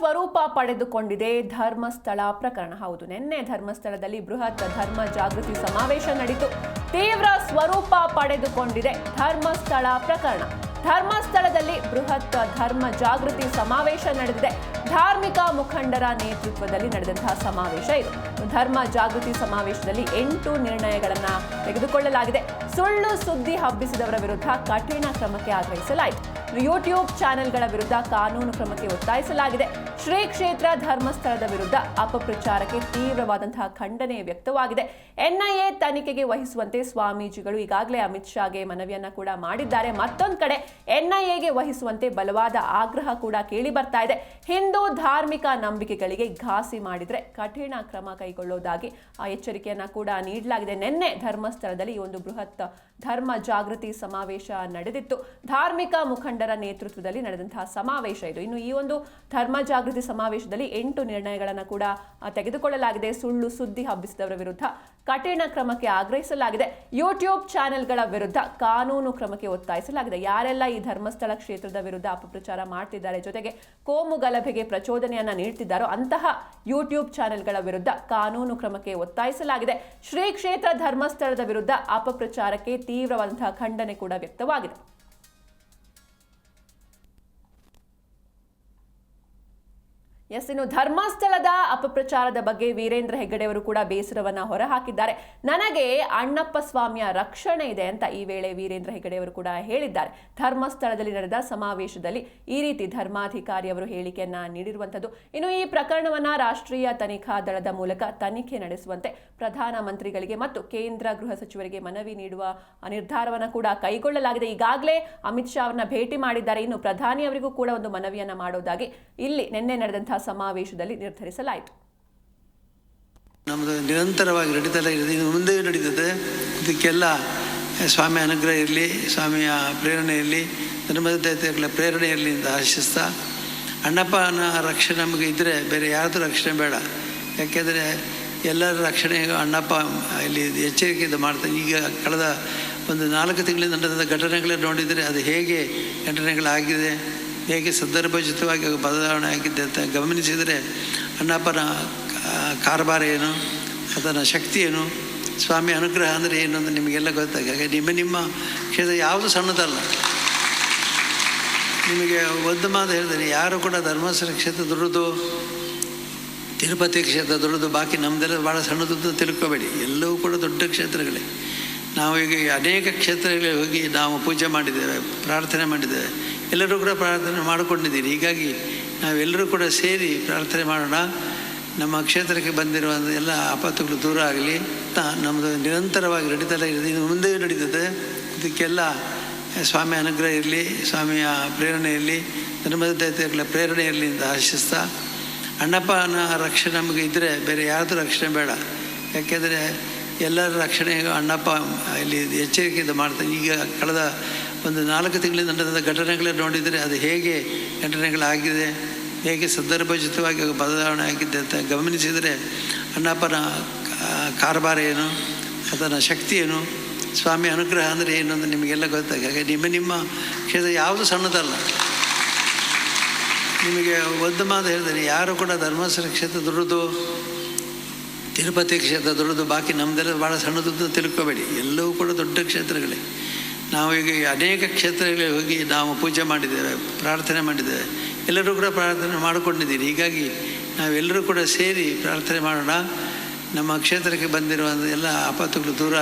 ಸ್ವರೂಪ ಪಡೆದುಕೊಂಡಿದೆ ಧರ್ಮಸ್ಥಳ ಪ್ರಕರಣ. ಹೌದು, ನಿನ್ನೆ ಧರ್ಮಸ್ಥಳದಲ್ಲಿ ಬೃಹತ್ ಧರ್ಮ ಜಾಗೃತಿ ಸಮಾವೇಶ ನಡೆಯಿತು. ತೀವ್ರ ಸ್ವರೂಪ ಪಡೆದುಕೊಂಡಿದೆ ಧರ್ಮಸ್ಥಳ ಪ್ರಕರಣ. ಧರ್ಮಸ್ಥಳದಲ್ಲಿ ಬೃಹತ್ ಧರ್ಮ ಜಾಗೃತಿ ಸಮಾವೇಶ ನಡೆದಿದೆ. ಧಾರ್ಮಿಕ ಮುಖಂಡರ ನೇತೃತ್ವದಲ್ಲಿ ನಡೆದಂತಹ ಸಮಾವೇಶ ಇದು. ಧರ್ಮ ಜಾಗೃತಿ ಸಮಾವೇಶದಲ್ಲಿ 8 ನಿರ್ಣಯಗಳನ್ನು ತೆಗೆದುಕೊಳ್ಳಲಾಗಿದೆ. ಸುಳ್ಳು ಸುದ್ದಿ ಹಬ್ಬಿಸಿದವರ ವಿರುದ್ಧ ಕಠಿಣ ಕ್ರಮಕ್ಕೆ ಆಗ್ರಹಿಸಲಾಯಿತು. ಯೂಟ್ಯೂಬ್ ಚಾನೆಲ್ಗಳ ವಿರುದ್ಧ ಕಾನೂನು ಕ್ರಮಕ್ಕೆ ಒತ್ತಾಯಿಸಲಾಗಿದೆ. ಶ್ರೀ ಕ್ಷೇತ್ರ ಧರ್ಮಸ್ಥಳದ ವಿರುದ್ಧ ಅಪಪ್ರಚಾರಕ್ಕೆ ತೀವ್ರವಾದಂತಹ ಖಂಡನೆ ವ್ಯಕ್ತವಾಗಿದೆ. ಎನ್ಐಎ ತನಿಖೆಗೆ ವಹಿಸುವಂತೆ ಸ್ವಾಮೀಜಿಗಳು ಈಗಾಗಲೇ ಅಮಿತ್ ಶಾಗೆ ಮನವಿಯನ್ನ ಕೂಡ ಮಾಡಿದ್ದಾರೆ. ಮತ್ತೊಂದು ಕಡೆ ಎನ್ಐಎಗೆ ವಹಿಸುವಂತೆ ಬಲವಾದ ಆಗ್ರಹ ಕೂಡ ಕೇಳಿ ಬರ್ತಾ ಇದೆ. ಹಿಂದೂ ಧಾರ್ಮಿಕ ನಂಬಿಕೆಗಳಿಗೆ ಘಾಸಿ ಮಾಡಿದ್ರೆ ಕಠಿಣ ಕ್ರಮ ಕೈಗೊಳ್ಳುವುದಾಗಿ ಎಚ್ಚರಿಕೆಯನ್ನ ಕೂಡ ನೀಡಲಾಗಿದೆ. ನಿನ್ನೆ ಧರ್ಮಸ್ಥಳದಲ್ಲಿ ಈ ಒಂದು ಬೃಹತ್ ಧರ್ಮ ಜಾಗೃತಿ ಸಮಾವೇಶ ನಡೆದಿತ್ತು. ಧಾರ್ಮಿಕ ಮುಖಂಡರ ನೇತೃತ್ವದಲ್ಲಿ ನಡೆದಂತಹ ಸಮಾವೇಶ ಇದು. ಇನ್ನು ಈ ಒಂದು ಧರ್ಮ ಜಾಗೃತಿ ಸಮಾವೇಶದಲ್ಲಿ 8 ನಿರ್ಣಯಗಳನ್ನು ಕೂಡ ತೆಗೆದುಕೊಳ್ಳಲಾಗಿದೆ. ಸುಳ್ಳು ಸುದ್ದಿ ಹಬ್ಬಿಸಿದವರ ವಿರುದ್ಧ ಕಠಿಣ ಕ್ರಮಕ್ಕೆ ಆಗ್ರಹಿಸಲಾಗಿದೆ. ಯೂಟ್ಯೂಬ್ ಚಾನೆಲ್ಗಳ ವಿರುದ್ಧ ಕಾನೂನು ಕ್ರಮಕ್ಕೆ ಒತ್ತಾಯಿಸಲಾಗಿದೆ. ಯಾರೆಲ್ಲ ಈ ಧರ್ಮಸ್ಥಳ ಕ್ಷೇತ್ರದ ವಿರುದ್ಧ ಅಪಪ್ರಚಾರ ಮಾಡ್ತಿದ್ದಾರೆ, ಜೊತೆಗೆ ಕೋಮು ಗಲಭೆಗೆ ಪ್ರಚೋದನೆಯನ್ನ ನೀಡ್ತಿದ್ದಾರೋ ಅಂತಹ ಯೂಟ್ಯೂಬ್ ಚಾನೆಲ್ಗಳ ವಿರುದ್ಧ ಕಾನೂನು ಕ್ರಮಕ್ಕೆ ಒತ್ತಾಯಿಸಲಾಗಿದೆ. ಶ್ರೀ ಕ್ಷೇತ್ರ ಧರ್ಮಸ್ಥಳದ ವಿರುದ್ಧ ಅಪಪ್ರಚಾರಕ್ಕೆ ತೀವ್ರವಾದಂತಹ ಖಂಡನೆ ಕೂಡ ವ್ಯಕ್ತವಾಗಿದೆ. ಇನ್ನು ಧರ್ಮಸ್ಥಳದ ಅಪಪ್ರಚಾರದ ಬಗ್ಗೆ ವೀರೇಂದ್ರ ಹೆಗ್ಗಡೆ ಅವರು ಕೂಡ ಬೇಸರವನ್ನ ಹೊರಹಾಕಿದ್ದಾರೆ. ನನಗೆ ಅಣ್ಣಪ್ಪ ಸ್ವಾಮಿಯ ರಕ್ಷಣೆ ಇದೆ ಅಂತ ಈ ವೇಳೆ ವೀರೇಂದ್ರ ಹೆಗ್ಗಡೆ ಅವರು ಕೂಡ ಹೇಳಿದ್ದಾರೆ. ಧರ್ಮಸ್ಥಳದಲ್ಲಿ ನಡೆದ ಸಮಾವೇಶದಲ್ಲಿ ಈ ರೀತಿ ಧರ್ಮಾಧಿಕಾರಿ ಅವರು ಹೇಳಿಕೆಯನ್ನ ನೀಡಿರುವಂತದ್ದು. ಇನ್ನು ಈ ಪ್ರಕರಣವನ್ನ ರಾಷ್ಟ್ರೀಯ ತನಿಖಾ ದಳದ ಮೂಲಕ ತನಿಖೆ ನಡೆಸುವಂತೆ ಪ್ರಧಾನಮಂತ್ರಿಗಳಿಗೆ ಮತ್ತು ಕೇಂದ್ರ ಗೃಹ ಸಚಿವರಿಗೆ ಮನವಿ ನೀಡುವ ನಿರ್ಧಾರವನ್ನ ಕೂಡ ಕೈಗೊಳ್ಳಲಾಗಿದೆ. ಈಗಾಗಲೇ ಅಮಿತ್ ಶಾ ಅವರನ್ನ ಭೇಟಿ ಮಾಡಿದ್ದಾರೆ. ಇನ್ನು ಪ್ರಧಾನಿ ಅವರಿಗೂ ಕೂಡ ಒಂದು ಮನವಿಯನ್ನ ಮಾಡೋದಾಗಿ ಇಲ್ಲಿ ನಿನ್ನೆ ನಡೆದಂತಹ ಸಮಾವೇಶದಲ್ಲಿ ನಿರ್ಧರಿಸಲಾಯಿತು. ನಮ್ಮದು ನಿರಂತರವಾಗಿ ನಡೀತಲೇ ಇರೋದು, ಇನ್ನು ಮುಂದೆ ನಡೀತದೆ. ಇದಕ್ಕೆಲ್ಲ ಸ್ವಾಮಿ ಅನುಗ್ರಹ ಇರಲಿ, ಸ್ವಾಮಿಯ ಪ್ರೇರಣೆ ಇರಲಿ, ಧರ್ಮದೇವತೆಗಳ ಪ್ರೇರಣೆ ಇರಲಿ ಅಂತ ಆಶಿಸ್ತಾ, ಅಣ್ಣಪ್ಪನ ರಕ್ಷಣೆ ನಮಗೆ ಇದ್ದರೆ ಬೇರೆ ಯಾರ್ದು ರಕ್ಷಣೆ ಬೇಡ. ಯಾಕೆಂದರೆ ಎಲ್ಲರ ರಕ್ಷಣೆ ಅಣ್ಣಪ್ಪ ಇಲ್ಲಿ ಎಚ್ಚರಿಕೆಯಿಂದ ಮಾಡ್ತಾನೆ. ಈಗ ಕಳೆದ ಒಂದು 4 ತಿಂಗಳಿಂದ ನಡೆದ ಘಟನೆಗಳನ್ನು ನೋಡಿದರೆ ಅದು ಹೇಗೆ ಘಟನೆಗಳಾಗಿದೆ, ಹೇಗೆ ಸಂದರ್ಭೋಚಿತವಾಗಿ ಬದಲಾವಣೆ ಆಗಿದೆ ಅಂತ ಗಮನಿಸಿದರೆ ಅಣ್ಣಪ್ಪನ ಕಾರಬಾರ ಏನು, ಅದರ ಶಕ್ತಿ ಏನು, ಸ್ವಾಮಿ ಅನುಗ್ರಹ ಅಂದರೆ ಏನು ಅಂತ ನಿಮಗೆಲ್ಲ ಗೊತ್ತಾಗ. ನಿಮ್ಮ ಕ್ಷೇತ್ರ ಯಾವುದು ಸಣ್ಣದಲ್ಲ. ನಿಮಗೆ ಒಂದು ಮಾತು ಹೇಳ್ತೇನೆ, ಯಾರು ಕೂಡ ಧರ್ಮಸ್ಥಳ ಕ್ಷೇತ್ರ ದೊಡ್ಡದು, ತಿರುಪತಿ ಕ್ಷೇತ್ರ ದೊಡ್ಡದು, ಬಾಕಿ ನಮ್ಮದೆಲ್ಲ ಭಾಳ ಸಣ್ಣದು ತಿಳ್ಕೊಬೇಡಿ. ಎಲ್ಲವೂ ಕೂಡ ದೊಡ್ಡ ಕ್ಷೇತ್ರಗಳೇ. ನಾವು ಈಗ ಅನೇಕ ಕ್ಷೇತ್ರಗಳಿಗೆ ಹೋಗಿ ನಾವು ಪೂಜೆ ಮಾಡಿದ್ದೇವೆ, ಪ್ರಾರ್ಥನೆ ಮಾಡಿದ್ದೇವೆ. ಎಲ್ಲರೂ ಕೂಡ ಪ್ರಾರ್ಥನೆ ಮಾಡಿಕೊಂಡಿದ್ದೀರಿ. ಹೀಗಾಗಿ ನಾವೆಲ್ಲರೂ ಕೂಡ ಸೇರಿ ಪ್ರಾರ್ಥನೆ ಮಾಡೋಣ. ನಮ್ಮ ಕ್ಷೇತ್ರಕ್ಕೆ ಬಂದಿರುವ ಎಲ್ಲ ಆಪತ್ತುಗಳು ದೂರ ಆಗಲಿ. ನಮ್ಮದು ನಿರಂತರವಾಗಿ ನಡೀತಲೇ ಇರೋದು, ಇನ್ನು ಮುಂದೆ ನಡೀತದೆ. ಇದಕ್ಕೆಲ್ಲ ಸ್ವಾಮಿ ಅನುಗ್ರಹ ಇರಲಿ, ಸ್ವಾಮಿಯ ಪ್ರೇರಣೆ ಇರಲಿ, ಧರ್ಮದೇವತೆಗಳ ಪ್ರೇರಣೆ ಇರಲಿ ಅಂತ ಆಶಿಸ್ತಾ, ಅಣ್ಣಪ್ಪನ ರಕ್ಷಣೆ ನಮಗೆ ಇದ್ದರೆ ಬೇರೆ ಯಾರ್ದು ರಕ್ಷಣೆ ಬೇಡ. ಯಾಕೆಂದರೆ ಎಲ್ಲರ ರಕ್ಷಣೆ ಅಣ್ಣಪ್ಪ ಇಲ್ಲಿ ಎಚ್ಚರಿಕೆಯಿಂದ ಮಾಡ್ತಾನೆ. ಈಗ ಕಳೆದ ಒಂದು 4 ತಿಂಗಳಿಂದ ನಡೆದ ಘಟನೆಗಳನ್ನು ನೋಡಿದರೆ ಅದು ಹೇಗೆ ಘಟನೆಗಳಾಗಿದೆ, ಹೇಗೆ ಸಂದರ್ಭೋಚಿತವಾಗಿ ಬದಲಾವಣೆ ಆಗಿದೆ ಅಂತ ಗಮನಿಸಿದರೆ ಅಣ್ಣಪ್ಪನ ಕಾರಬಾರ ಏನು, ಅದರ ಶಕ್ತಿ ಏನು, ಸ್ವಾಮಿ ಅನುಗ್ರಹ ಅಂದರೆ ಏನು ಅಂತ ನಿಮಗೆಲ್ಲ ಗೊತ್ತಾಗ. ನಿಮ್ಮ ಕ್ಷೇತ್ರ ಯಾವುದು ಸಣ್ಣದಲ್ಲ. ನಿಮಗೆ ಒಂದು ಮಾತು ಹೇಳ್ತೇನೆ, ಯಾರು ಕೂಡ ಧರ್ಮಸ್ಥಳ ಕ್ಷೇತ್ರ ದೊಡ್ಡದು, ತಿರುಪತಿ ಕ್ಷೇತ್ರ ದೊಡ್ಡದು, ಬಾಕಿ ನಮ್ಮದೆಲ್ಲ ಭಾಳ ಸಣ್ಣದು ತಿಳ್ಕೊಬೇಡಿ. ಎಲ್ಲವೂ ಕೂಡ ದೊಡ್ಡ ಕ್ಷೇತ್ರಗಳೇ. ನಾವು ಈಗ ಅನೇಕ ಕ್ಷೇತ್ರಗಳಿಗೆ ಹೋಗಿ ನಾವು ಪೂಜೆ ಮಾಡಿದ್ದೇವೆ, ಪ್ರಾರ್ಥನೆ ಮಾಡಿದ್ದೇವೆ. ಎಲ್ಲರೂ ಕೂಡ ಪ್ರಾರ್ಥನೆ ಮಾಡಿಕೊಂಡಿದ್ದೀರಿ. ಹೀಗಾಗಿ ನಾವೆಲ್ಲರೂ ಕೂಡ ಸೇರಿ ಪ್ರಾರ್ಥನೆ ಮಾಡೋಣ. ನಮ್ಮ ಕ್ಷೇತ್ರಕ್ಕೆ ಬಂದಿರುವ ಎಲ್ಲ ಆಪತ್ತುಗಳು ದೂರ